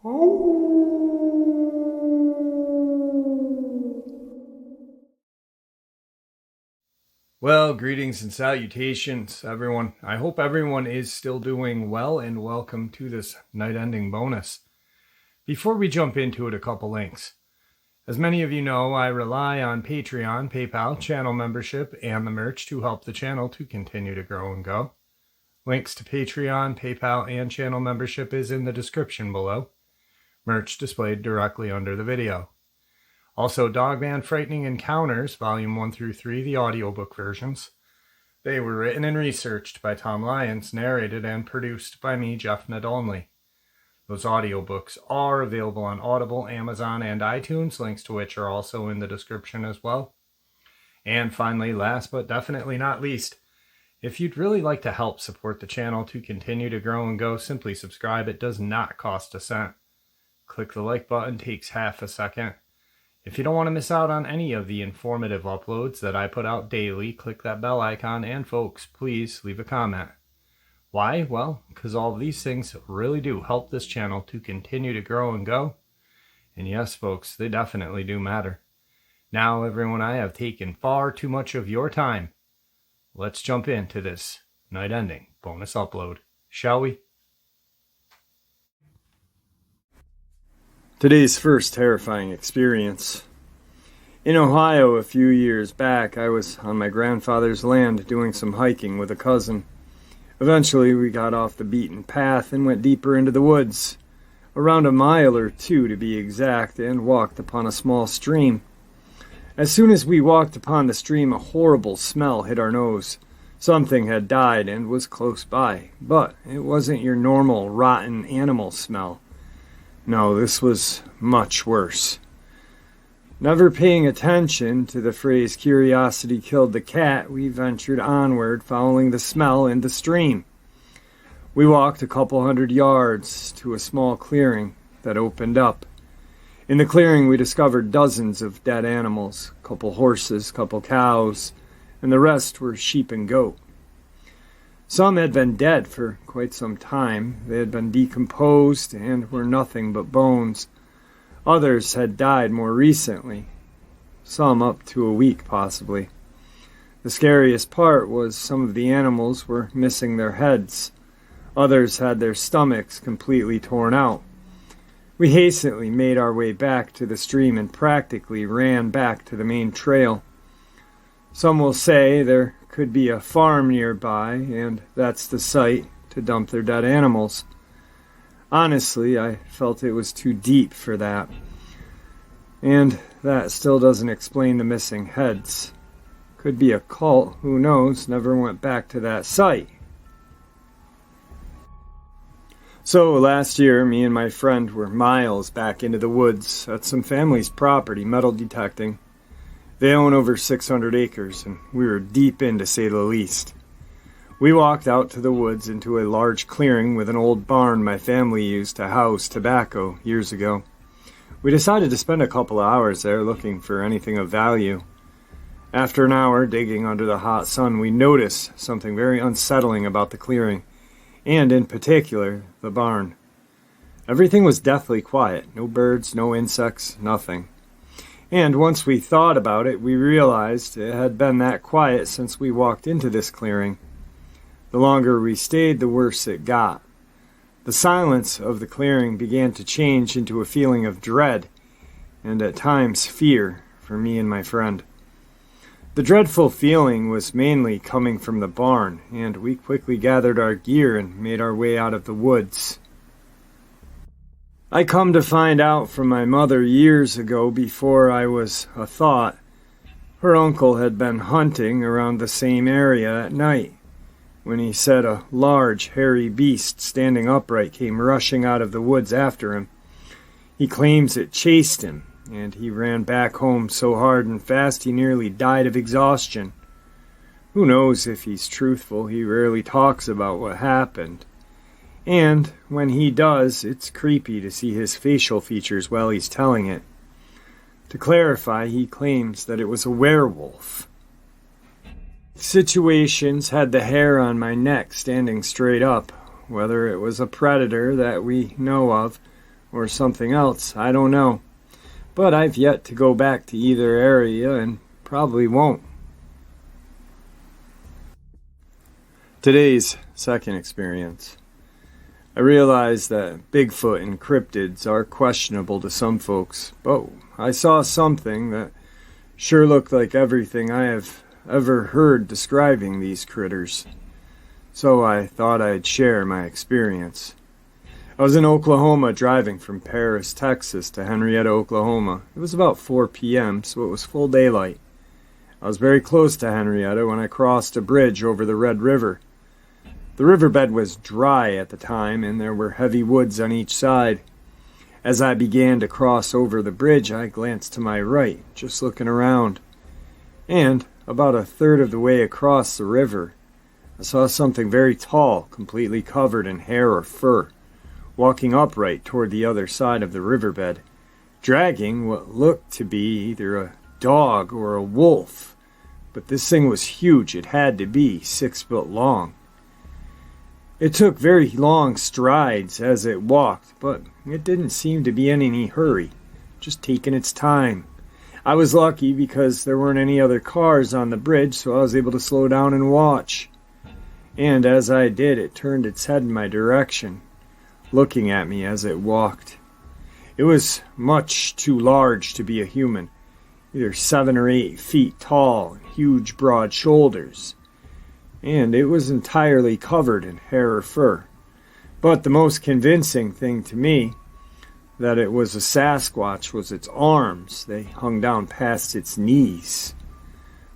Well, greetings and salutations, everyone. I hope everyone is still doing well, and welcome to this night ending bonus. Before we jump into it, a couple links. As many of you know, I rely on Patreon, PayPal, channel membership, and the merch to help the channel to continue to grow and go. Links to Patreon, PayPal, and channel membership is in the description below. Merch displayed directly under the video. Also, Dogman Frightening Encounters, Volume 1 through 3, the audiobook versions. They were written and researched by Tom Lyons, narrated and produced by me, Jeff Nadolny. Those audiobooks are available on Audible, Amazon, and iTunes, links to which are also in the description as well. And finally, last but definitely not least, if you'd really like to help support the channel to continue to grow and go, simply subscribe. It does not cost a cent. Click the like button, takes half a second. If you don't want to miss out on any of the informative uploads that I put out daily, click that bell icon, and folks, please leave a comment. Why? Well, because all of these things really do help this channel to continue to grow and go. And yes, folks, they definitely do matter. Now, everyone, I have taken far too much of your time. Let's jump into this night-ending bonus upload, shall we? Today's first terrifying experience. In Ohio a few years back, I was on my grandfather's land doing some hiking with a cousin. Eventually, we got off the beaten path and went deeper into the woods, around a mile or two to be exact, and walked upon a small stream. As soon as we walked upon the stream, a horrible smell hit our nose. Something had died and was close by, but it wasn't your normal rotten animal smell. No, this was much worse. Never paying attention to the phrase "curiosity killed the cat," we ventured onward, following the smell in the stream. We walked a couple hundred yards to a small clearing that opened up. In the clearing, we discovered dozens of dead animals, a couple horses, a couple cows, and the rest were sheep and goat. Some had been dead for quite some time. They had been decomposed and were nothing but bones. Others had died more recently, some up to a week possibly. The scariest part was some of the animals were missing their heads. Others had their stomachs completely torn out. We hastily made our way back to the stream and practically ran back to the main trail. Some will say there could be a farm nearby, and that's the site to dump their dead animals. Honestly, I felt it was too deep for that. And that still doesn't explain the missing heads. Could be a cult, who knows, never went back to that site. So last year, me and my friend were miles back into the woods at some family's property, metal detecting. They own over 600 acres, and we were deep in, to say the least. We walked out to the woods into a large clearing with an old barn my family used to house tobacco years ago. We decided to spend a couple of hours there looking for anything of value. After an hour digging under the hot sun, we noticed something very unsettling about the clearing, and in particular, the barn. Everything was deathly quiet. No birds, no insects, nothing. And once we thought about it, we realized it had been that quiet since we walked into this clearing. The longer we stayed, the worse it got. The silence of the clearing began to change into a feeling of dread, and at times fear, for me and my friend. The dreadful feeling was mainly coming from the barn, and we quickly gathered our gear and made our way out of the woods. I come to find out from my mother years ago, before I was a thought, her uncle had been hunting around the same area at night, when he said a large, hairy beast standing upright came rushing out of the woods after him. He claims it chased him, and he ran back home so hard and fast he nearly died of exhaustion. Who knows if he's truthful? He rarely talks about what happened. And when he does, it's creepy to see his facial features while he's telling it. To clarify, he claims that it was a werewolf. Situations had the hair on my neck standing straight up, whether it was a predator that we know of, or something else, I don't know. But I've yet to go back to either area and probably won't. Today's second experience. I realize that Bigfoot and cryptids are questionable to some folks, but I saw something that sure looked like everything I have ever heard describing these critters. So I thought I'd share my experience. I was in Oklahoma driving from Paris, Texas to Henrietta, Oklahoma. It was about 4 p.m., so it was full daylight. I was very close to Henrietta when I crossed a bridge over the Red River. The riverbed was dry at the time, and there were heavy woods on each side. As I began to cross over the bridge, I glanced to my right, just looking around. And, about a third of the way across the river, I saw something very tall, completely covered in hair or fur, walking upright toward the other side of the riverbed, dragging what looked to be either a dog or a wolf. But this thing was huge. It had to be 6 foot long. It took very long strides as it walked, but it didn't seem to be in any hurry, just taking its time. I was lucky because there weren't any other cars on the bridge, so I was able to slow down and watch. And as I did, it turned its head in my direction, looking at me as it walked. It was much too large to be a human, either 7 or 8 feet tall, and huge broad shoulders. And it was entirely covered in hair or fur. But the most convincing thing to me that it was a Sasquatch was its arms. They hung down past its knees.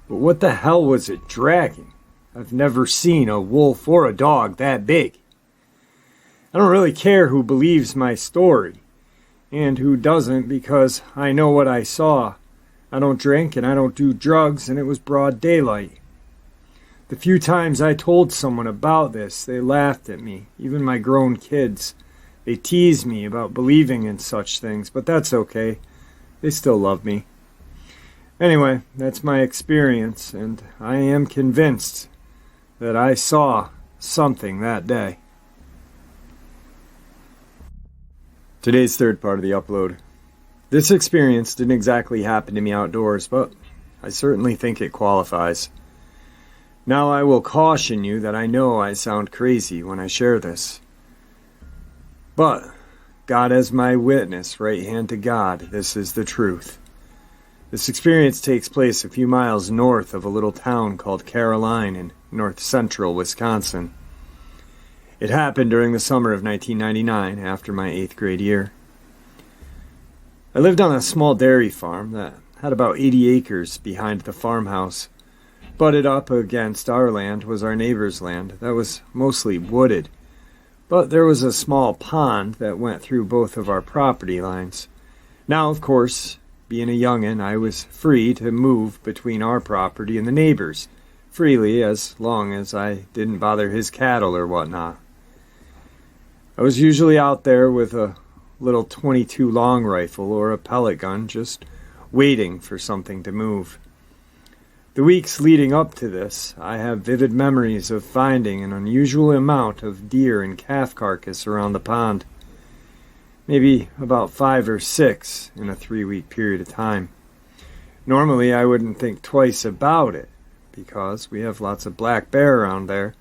But what the hell was it dragging? I've never seen a wolf or a dog that big. I don't really care who believes my story and who doesn't, because I know what I saw. I don't drink and I don't do drugs, and it was broad daylight. The few times I told someone about this, they laughed at me, even my grown kids. They teased me about believing in such things, but that's okay. They still love me. Anyway, that's my experience, and I am convinced that I saw something that day. Today's third part of the upload. This experience didn't exactly happen to me outdoors, but I certainly think it qualifies. Now I will caution you that I know I sound crazy when I share this. But, God as my witness, right hand to God, this is the truth. This experience takes place a few miles north of a little town called Caroline in north-central Wisconsin. It happened during the summer of 1999, after my 8th grade year. I lived on a small dairy farm that had about 80 acres behind the farmhouse. Butted up against our land was our neighbor's land that was mostly wooded, but there was a small pond that went through both of our property lines. Now, of course, being a youngin', I was free to move between our property and the neighbor's, freely as long as I didn't bother his cattle or whatnot. I was usually out there with a little .22 long rifle or a pellet gun, just waiting for something to move. The weeks leading up to this, I have vivid memories of finding an unusual amount of deer and calf carcass around the pond. Maybe about 5 or 6 in a 3-week period of time. Normally I wouldn't think twice about it, because we have lots of black bear around there,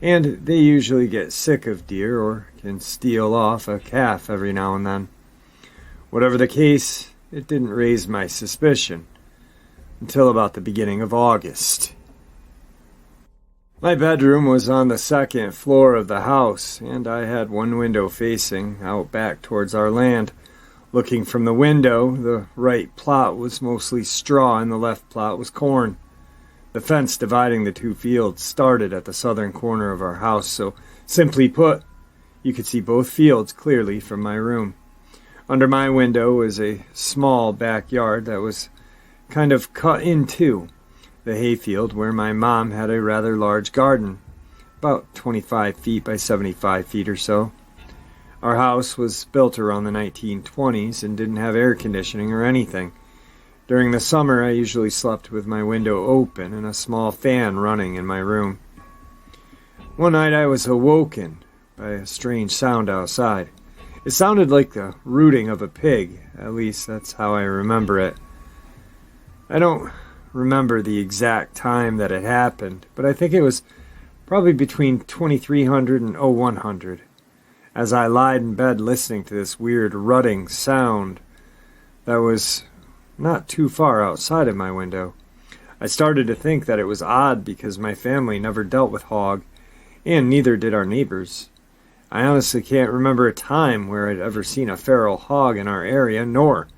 and they usually get sick of deer or can steal off a calf every now and then. Whatever the case, it didn't raise my suspicion until about the beginning of August. My bedroom was on the 2nd floor of the house, and I had one window facing out back towards our land. Looking from the window, the right plot was mostly straw and the left plot was corn. The fence dividing the 2 fields started at the southern corner of our house, so simply put, you could see both fields clearly from my room. Under my window was a small backyard that was kind of cut into the hayfield where my mom had a rather large garden, about 25 feet by 75 feet or so. Our house was built around the 1920s and didn't have air conditioning or anything. During the summer, I usually slept with my window open and a small fan running in my room. One night I was awoken by a strange sound outside. It sounded like the rooting of a pig, at least that's how I remember it. I don't remember the exact time that it happened, but I think it was probably between 2300 and 0100, as I lied in bed listening to this weird rutting sound that was not too far outside of my window. I started to think that it was odd because my family never dealt with hog, and neither did our neighbors. I honestly can't remember a time where I'd ever seen a feral hog in our area, nor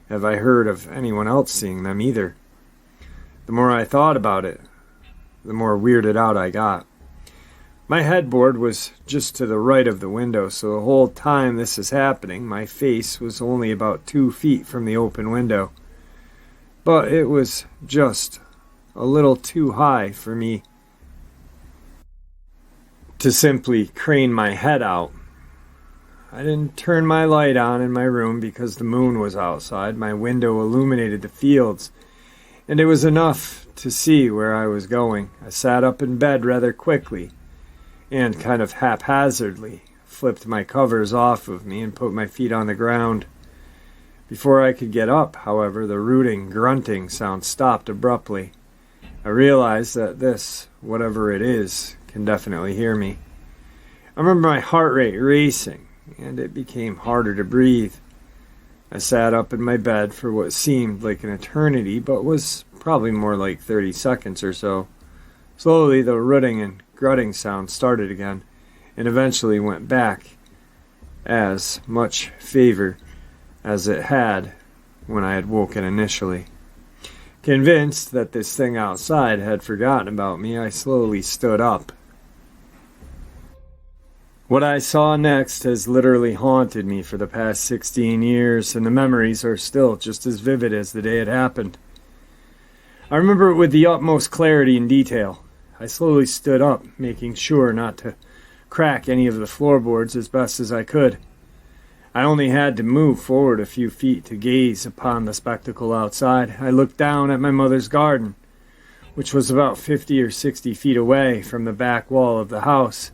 have I heard of anyone else seeing them either. The more I thought about it, the more weirded out I got. My headboard was just to the right of the window, so the whole time this is happening, my face was only about 2 feet from the open window. But it was just a little too high for me to simply crane my head out. I didn't turn my light on in my room because the moon was outside. My window illuminated the fields, and it was enough to see where I was going. I sat up in bed rather quickly and kind of haphazardly flipped my covers off of me and put my feet on the ground. Before I could get up, however, the rooting, grunting sound stopped abruptly. I realized that this, whatever it is, can definitely hear me. I remember my heart rate racing, and it became harder to breathe. I sat up in my bed for what seemed like an eternity, but was probably more like 30 seconds or so. Slowly, the rooting and grunting sound started again, and eventually went back as much favor as it had when I had woken initially. Convinced that this thing outside had forgotten about me, I slowly stood up. What I saw next has literally haunted me for the past 16 years, and the memories are still just as vivid as the day it happened. I remember it with the utmost clarity and detail. I slowly stood up, making sure not to crack any of the floorboards as best as I could. I only had to move forward a few feet to gaze upon the spectacle outside. I looked down at my mother's garden, which was about 50 or 60 feet away from the back wall of the house,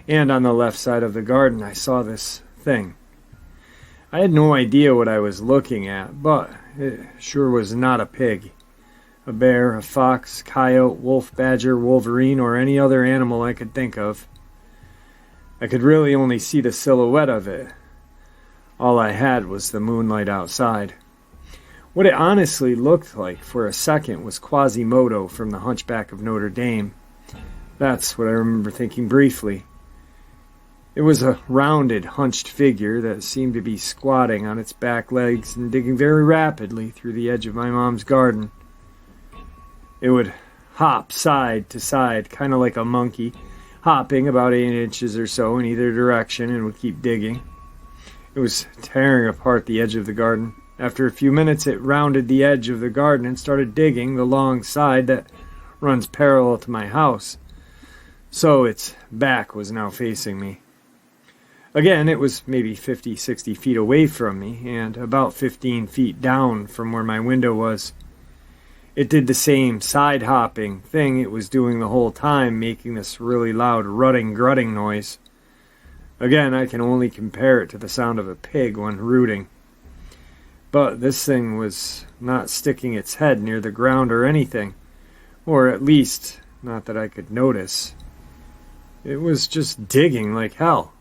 and on the left side of the garden I saw this thing. I had no idea what I was looking at, but it sure was not a pig. A bear, a fox, coyote, wolf, badger, wolverine, or any other animal I could think of. I could really only see the silhouette of it. All I had was the moonlight outside. What it honestly looked like for a second was Quasimodo from The Hunchback of Notre Dame. That's what I remember thinking briefly. It was a rounded, hunched figure that seemed to be squatting on its back legs and digging very rapidly through the edge of my mom's garden. It would hop side to side, kind of like a monkey, hopping about 8 inches or so in either direction, and would keep digging. It was tearing apart the edge of the garden. After a few minutes, it rounded the edge of the garden and started digging the long side that runs parallel to my house. So its back was now facing me. Again, it was maybe 50, 60 feet away from me and about 15 feet down from where my window was. It did the same side-hopping thing it was doing the whole time, making this really loud rutting, grunting noise. Again, I can only compare it to the sound of a pig when rooting. But this thing was not sticking its head near the ground or anything, or at least not that I could notice. It was just digging like hell.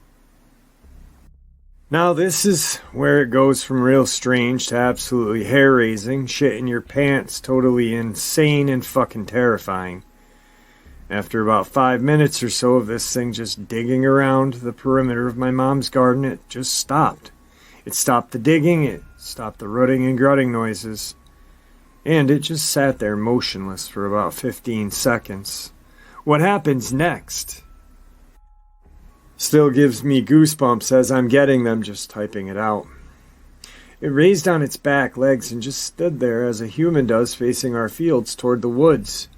Now this is where it goes from real strange to absolutely hair-raising, shit in your pants, totally insane and fucking terrifying. After about 5 minutes or so of this thing just digging around the perimeter of my mom's garden, it just stopped. It stopped the digging, it stopped the rooting and grunting noises, and it just sat there motionless for about 15 seconds. What happens next still gives me goosebumps as I'm getting them just typing it out. It raised on its back legs and just stood there as a human does facing our fields toward the woods.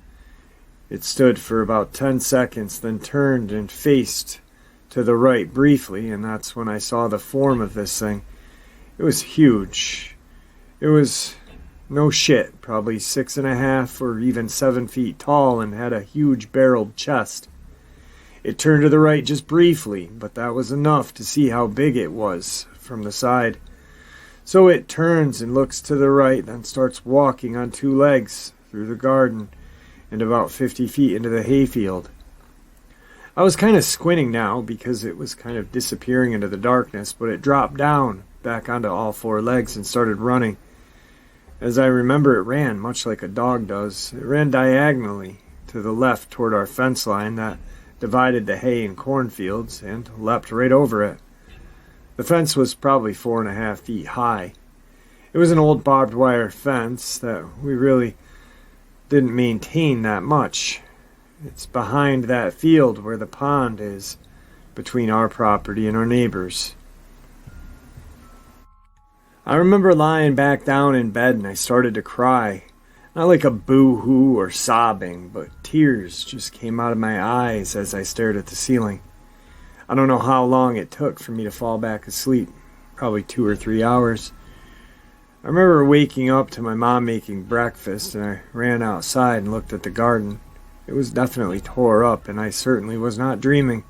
It stood for about 10 seconds, then turned and faced to the right briefly, and that's when I saw the form of this thing. It was huge. It was, no shit, probably 6.5 or even 7 feet tall and had a huge barreled chest. It turned to the right just briefly, but that was enough to see how big it was from the side. So it turns and looks to the right, then starts walking on two legs through the garden and about 50 feet into the hayfield. I was kind of squinting now because it was kind of disappearing into the darkness, but it dropped down back onto all four legs and started running. As I remember, it ran much like a dog does. It ran diagonally to the left toward our fence line that divided the hay and cornfields and leapt right over it. The fence was probably 4.5 feet high. It was an old barbed wire fence that we really didn't maintain that much. It's behind that field where the pond is, between our property and our neighbors. I remember lying back down in bed and I started to cry. Not like a boo-hoo or sobbing, but tears just came out of my eyes as I stared at the ceiling. I don't know how long it took for me to fall back asleep, probably 2 or 3 hours. I remember waking up to my mom making breakfast, and I ran outside and looked at the garden. It was definitely tore up, and I certainly was not dreaming.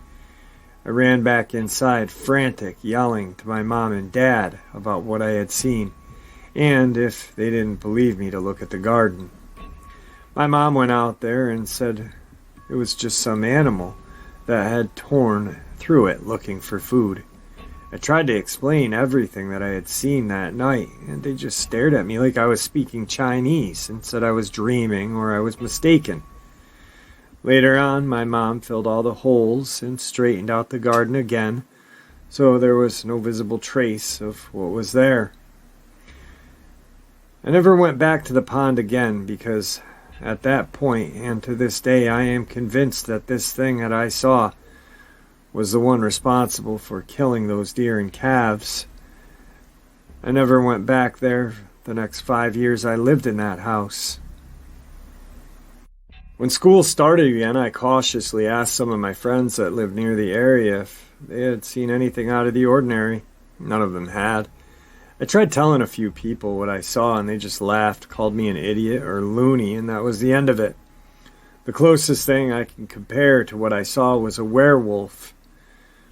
I ran back inside, frantic, yelling to my mom and dad about what I had seen, and if they didn't believe me, to look at the garden. My mom went out there and said it was just some animal that had torn through it looking for food. I tried to explain everything that I had seen that night, and they just stared at me like I was speaking Chinese and said I was dreaming or I was mistaken. Later on, my mom filled all the holes and straightened out the garden again, so there was no visible trace of what was there. I never went back to the pond again because at that point, and to this day, I am convinced that this thing that I saw was the one responsible for killing those deer and calves. I never went back there the next 5 years I lived in that house. When school started again, I cautiously asked some of my friends that lived near the area if they had seen anything out of the ordinary. None of them had. I tried telling a few people what I saw, and they just laughed, called me an idiot or loony, and that was the end of it. The closest thing I can compare to what I saw was a werewolf,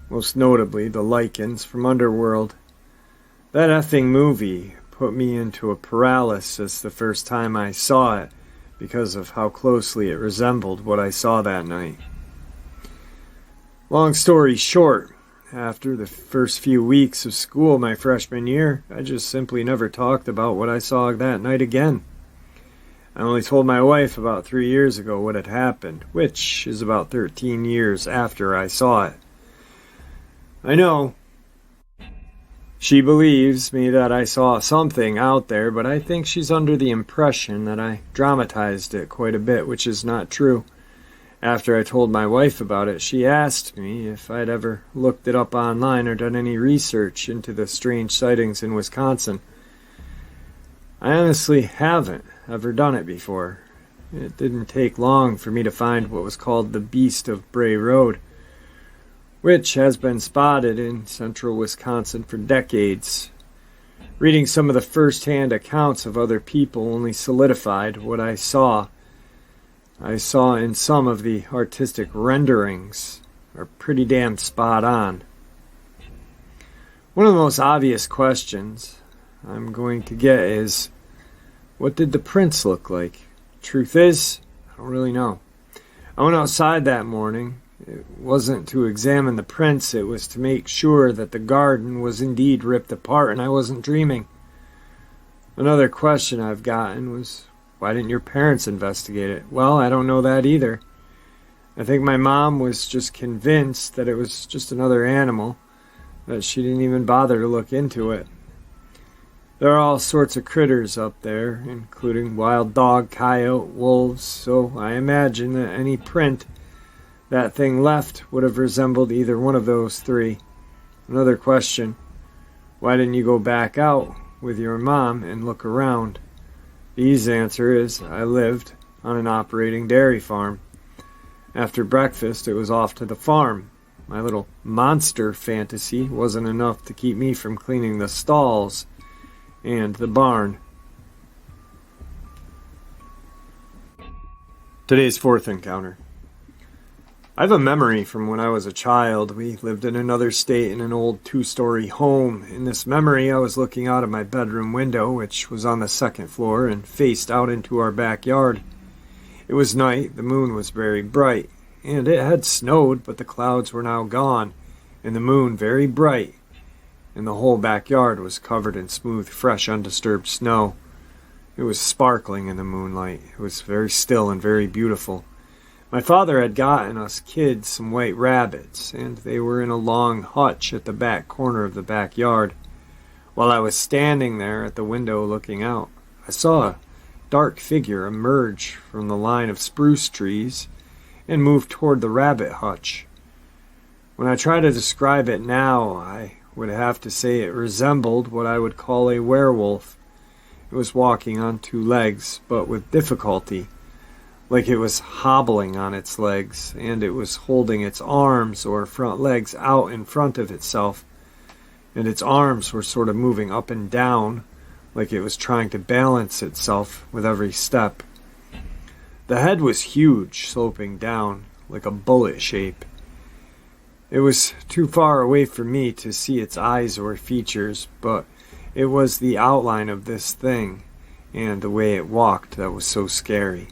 most notably the lichens from Underworld. That effing movie put me into a paralysis the first time I saw it because of how closely it resembled what I saw that night. Long story short, after the first few weeks of school my freshman year, I just simply never talked about what I saw that night again. I only told my wife about 3 years ago what had happened, which is about 13 years after I saw it. I know she believes me that I saw something out there, but I think she's under the impression that I dramatized it quite a bit, which is not true. After I told my wife about it, she asked me if I'd ever looked it up online or done any research into the strange sightings in Wisconsin. I honestly haven't ever done it before. It didn't take long for me to find what was called the Beast of Bray Road, which has been spotted in central Wisconsin for decades. Reading some of the first-hand accounts of other people only solidified what I saw. I saw in some of the artistic renderings are pretty damn spot on. One of the most obvious questions I'm going to get is, what did the prints look like? Truth is, I don't really know. I went outside that morning. It wasn't to examine the prints, it was to make sure that the garden was indeed ripped apart and I wasn't dreaming. Another question I've gotten was, why didn't your parents investigate it? Well, I don't know that either. I think my mom was just convinced that it was just another animal, that she didn't even bother to look into it. There are all sorts of critters up there, including wild dog, coyote, wolves, so I imagine that any print that thing left would have resembled either one of those three. Another question, why didn't you go back out with your mom and look around? The easy answer is, I lived on an operating dairy farm. After breakfast, it was off to the farm. My little monster fantasy wasn't enough to keep me from cleaning the stalls and the barn. Today's fourth encounter. I have a memory from when I was a child. We lived in another state in an old two-story home. In this memory, I was looking out of my bedroom window, which was on the second floor and faced out into our backyard. It was night, the moon was very bright, and it had snowed, but the clouds were now gone, and the moon very bright, and the whole backyard was covered in smooth, fresh, undisturbed snow. It was sparkling in the moonlight. It was very still and very beautiful. My father had gotten us kids some white rabbits, and they were in a long hutch at the back corner of the backyard. While I was standing there at the window looking out, I saw a dark figure emerge from the line of spruce trees and move toward the rabbit hutch. When I try to describe it now, I would have to say it resembled what I would call a werewolf. It was walking on two legs, but with difficulty, like it was hobbling on its legs, and it was holding its arms or front legs out in front of itself, and its arms were sort of moving up and down, like it was trying to balance itself with every step. The head was huge, sloping down, like a bullet shape. It was too far away for me to see its eyes or features, but it was the outline of this thing, and the way it walked that was so scary.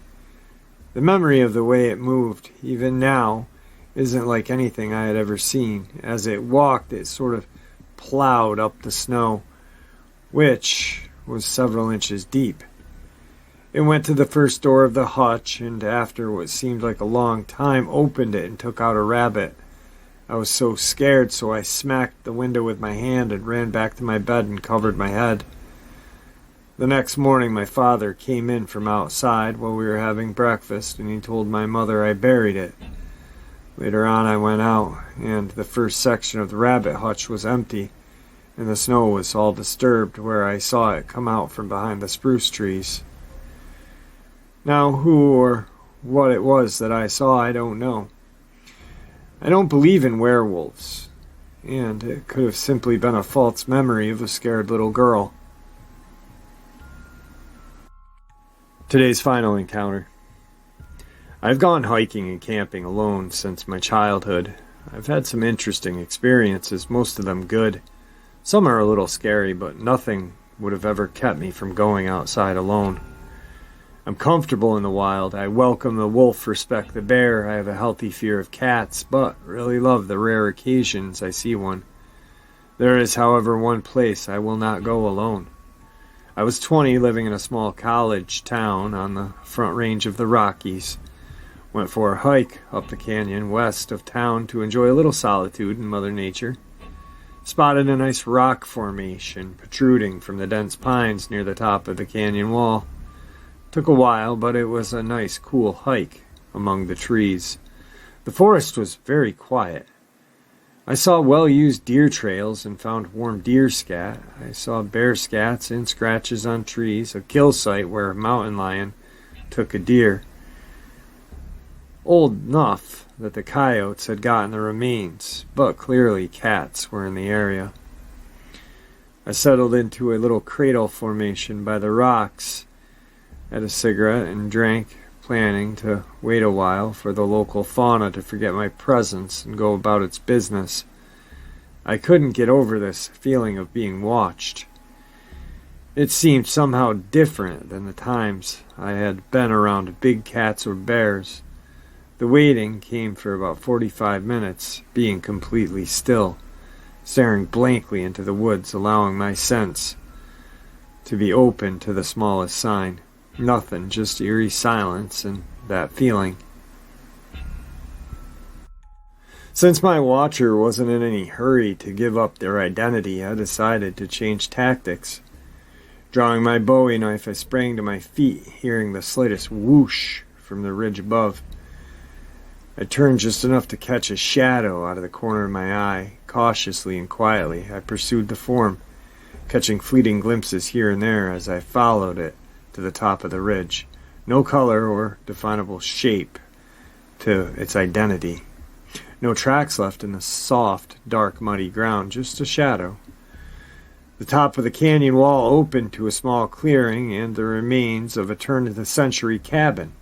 The memory of the way it moved, even now, isn't like anything I had ever seen. As it walked, it sort of plowed up the snow, which was several inches deep. It went to the first door of the hutch, and after what seemed like a long time, opened it and took out a rabbit. I was so scared, so I smacked the window with my hand and ran back to my bed and covered my head. The next morning my father came in from outside while we were having breakfast, and he told my mother I buried it. Later on I went out, and the first section of the rabbit hutch was empty, and the snow was all disturbed where I saw it come out from behind the spruce trees. Now who or what it was that I saw, I don't know. I don't believe in werewolves, and it could have simply been a false memory of a scared little girl. Today's final encounter. I've gone hiking and camping alone since my childhood. I've had some interesting experiences, most of them good. Some are a little scary, but nothing would have ever kept me from going outside alone. I'm comfortable in the wild. I welcome the wolf, respect the bear. I have a healthy fear of cats, but really love the rare occasions I see one. There is, however, one place I will not go alone. I was 20, living in a small college town on the front range of the Rockies. Went for a hike up the canyon west of town to enjoy a little solitude in Mother Nature. Spotted a nice rock formation protruding from the dense pines near the top of the canyon wall. Took a while, but it was a nice, cool hike among the trees. The forest was very quiet. I saw well-used deer trails and found warm deer scat. I saw bear scats and scratches on trees, a kill site where a mountain lion took a deer. Old enough that the coyotes had gotten the remains, but clearly cats were in the area. I settled into a little cradle formation by the rocks, had a cigarette and drank, planning to wait a while for the local fauna to forget my presence and go about its business. I couldn't get over this feeling of being watched. It seemed somehow different than the times I had been around big cats or bears. The waiting came for about 45 minutes, being completely still, staring blankly into the woods, allowing my sense to be open to the smallest sign. Nothing, just eerie silence and that feeling. Since my watcher wasn't in any hurry to give up their identity, I decided to change tactics. Drawing my Bowie knife, I sprang to my feet, hearing the slightest whoosh from the ridge above. I turned just enough to catch a shadow out of the corner of my eye. Cautiously and quietly, I pursued the form, catching fleeting glimpses here and there as I followed it to the top of the ridge. No color or definable shape to its identity. No tracks left in the soft, dark, muddy ground, just a shadow. The top of the canyon wall opened to a small clearing and the remains of a turn-of-the-century cabin.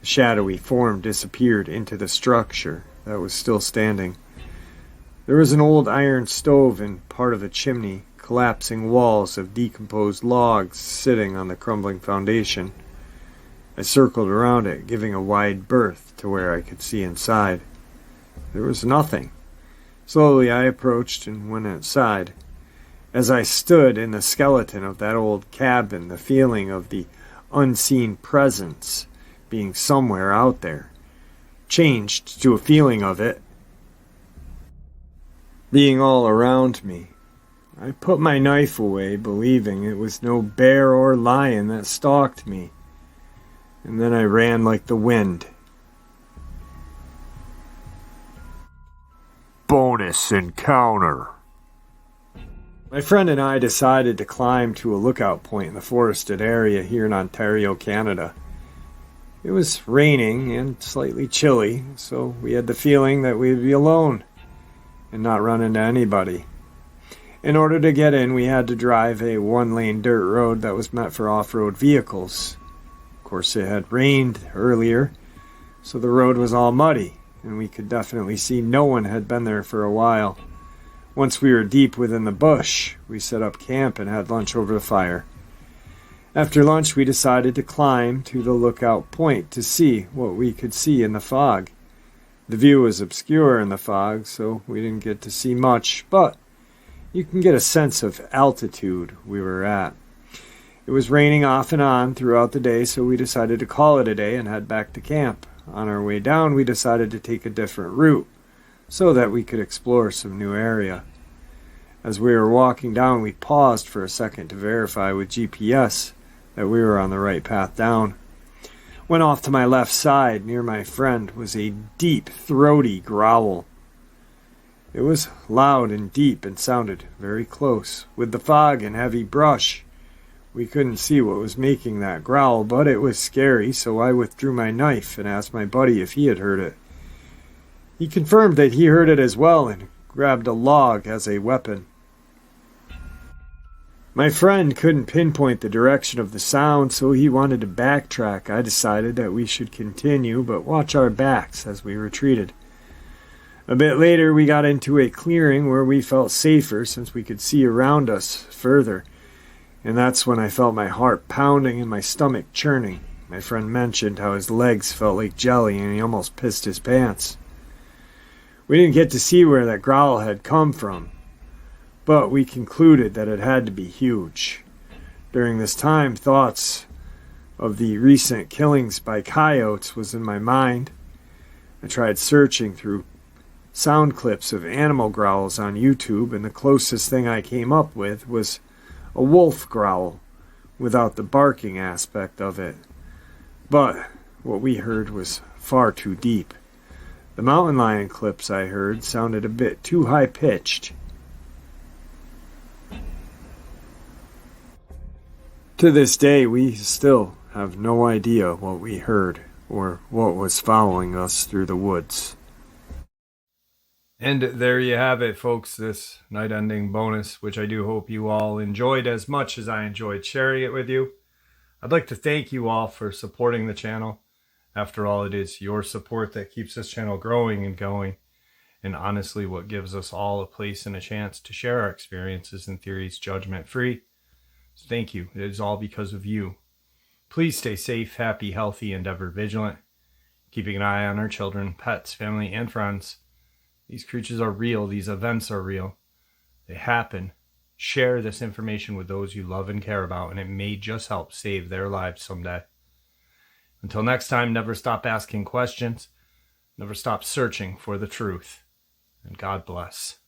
The shadowy form disappeared into the structure that was still standing. There was an old iron stove in part of the chimney, collapsing walls of decomposed logs sitting on the crumbling foundation. I circled around it, giving a wide berth to where I could see inside. There was nothing. Slowly I approached and went inside. As I stood in the skeleton of that old cabin, the feeling of the unseen presence being somewhere out there changed to a feeling of it being all around me. I put my knife away, believing it was no bear or lion that stalked me, and then I ran like the wind. Bonus encounter. My friend and I decided to climb to a lookout point in the forested area here in Ontario, Canada. It was raining and slightly chilly, so we had the feeling that we'd be alone and not run into anybody. In order to get in, we had to drive a one-lane dirt road that was meant for off-road vehicles. Of course, it had rained earlier, so the road was all muddy, and we could definitely see no one had been there for a while. Once we were deep within the bush, we set up camp and had lunch over the fire. After lunch, we decided to climb to the lookout point to see what we could see in the fog. The view was obscure in the fog, so we didn't get to see much, but you can get a sense of altitude we were at. It was raining off and on throughout the day, so we decided to call it a day and head back to camp. On our way down, we decided to take a different route so that we could explore some new area. As we were walking down, we paused for a second to verify with GPS that we were on the right path down. When off to my left side, near my friend, was a deep, throaty growl. It was loud and deep and sounded very close. With the fog and heavy brush, we couldn't see what was making that growl, but it was scary, so I withdrew my knife and asked my buddy if he had heard it. He confirmed that he heard it as well and grabbed a log as a weapon. My friend couldn't pinpoint the direction of the sound, so he wanted to backtrack. I decided that we should continue, but watch our backs as we retreated. A bit later, we got into a clearing where we felt safer since we could see around us further, and that's when I felt my heart pounding and my stomach churning. My friend mentioned how his legs felt like jelly and he almost pissed his pants. We didn't get to see where that growl had come from, but we concluded that it had to be huge. During this time, thoughts of the recent killings by coyotes was in my mind. I tried searching through sound clips of animal growls on YouTube, and the closest thing I came up with was a wolf growl without the barking aspect of it. But what we heard was far too deep. The mountain lion clips I heard sounded a bit too high-pitched. To this day, we still have no idea what we heard or what was following us through the woods. And there you have it, folks, this night-ending bonus, which I do hope you all enjoyed as much as I enjoyed sharing it with you. I'd like to thank you all for supporting the channel. After all, it is your support that keeps this channel growing and going, and honestly what gives us all a place and a chance to share our experiences and theories judgment-free. So thank you. It is all because of you. Please stay safe, happy, healthy, and ever vigilant, keeping an eye on our children, pets, family, and friends. These creatures are real. These events are real. They happen. Share this information with those you love and care about, and it may just help save their lives someday. Until next time, never stop asking questions. Never stop searching for the truth. And God bless.